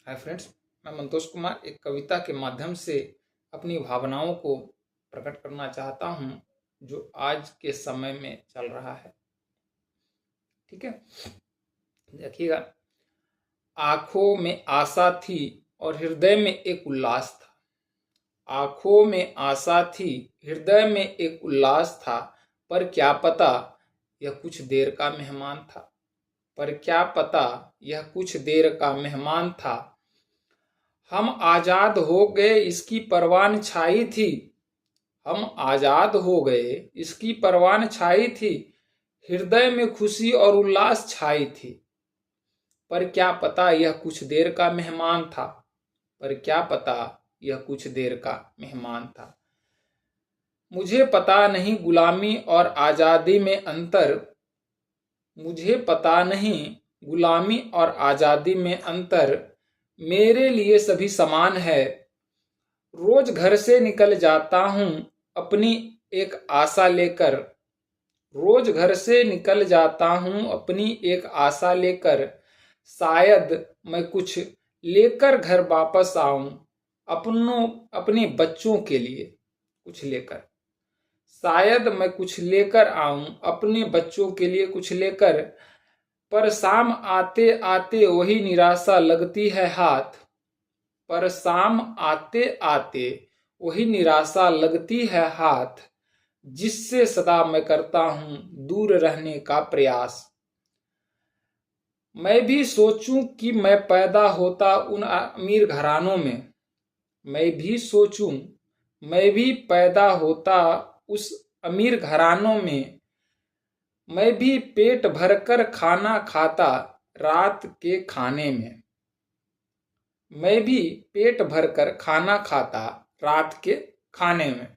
Hi friends, मैं मंतोष कुमार एक कविता के माध्यम से अपनी भावनाओं को प्रकट करना चाहता हूं जो आज के समय में चल रहा है। ठीक है, देखिएगा। आंखों में आशा थी और हृदय में एक उल्लास था। आंखों में आशा थी, हृदय में एक उल्लास था, पर क्या पता यह कुछ देर का मेहमान था। पर क्या पता यह कुछ देर का मेहमान था। हम आजाद हो गए इसकी परवान छाई थी। हम आजाद हो गए इसकी परवान छाई थी। हृदय में खुशी और उल्लास छाई थी। पर क्या पता यह कुछ देर का मेहमान था। पर क्या पता यह कुछ देर का मेहमान था। मुझे पता नहीं गुलामी और आजादी में अंतर। मुझे पता नहीं गुलामी और आजादी में अंतर। मेरे लिए सभी समान है। रोज घर से निकल जाता हूं अपनी एक आशा लेकर। रोज घर से निकल जाता हूं अपनी एक आशा लेकर। शायद मैं कुछ लेकर घर वापस आऊं अपने बच्चों के लिए कुछ लेकर। शायद मैं कुछ लेकर आऊं अपने बच्चों के लिए कुछ लेकर। पर शाम आते आते वही निराशा लगती है हाथ। पर शाम आते आते वही निराशा लगती है हाथ। जिससे सदा मैं करता हूं दूर रहने का प्रयास। मैं भी सोचूं कि मैं पैदा होता उन अमीर घरानों में। मैं भी सोचूं मैं भी पैदा होता उस अमीर घरानों में। मैं भी पेट भरकर खाना खाता रात के खाने में। मैं भी पेट भरकर खाना खाता रात के खाने में।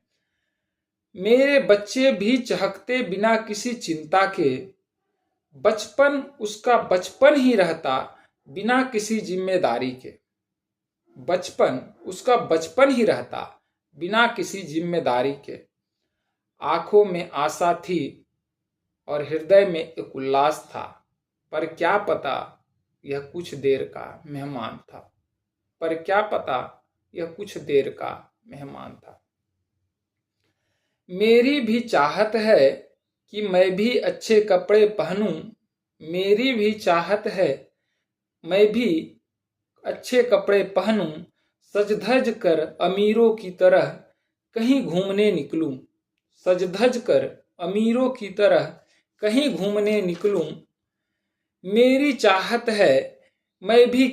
मेरे बच्चे भी चहकते बिना किसी चिंता के। बचपन उसका बचपन ही रहता बिना किसी जिम्मेदारी के। बचपन उसका बचपन ही रहता बिना किसी जिम्मेदारी के। आंखों में आशा थी और हृदय में एक उल्लास था। पर क्या पता यह कुछ देर का मेहमान था। पर क्या पता यह कुछ देर का मेहमान था। मेरी भी चाहत है कि मैं भी अच्छे कपड़े पहनूं। मेरी भी चाहत है मैं भी अच्छे कपड़े पहनूं। सज धज कर अमीरों की तरह कहीं घूमने निकलूं। सज धज कर अमीरों की तरह कहीं घूमने निकलूं। मेरी चाहत है मैं भी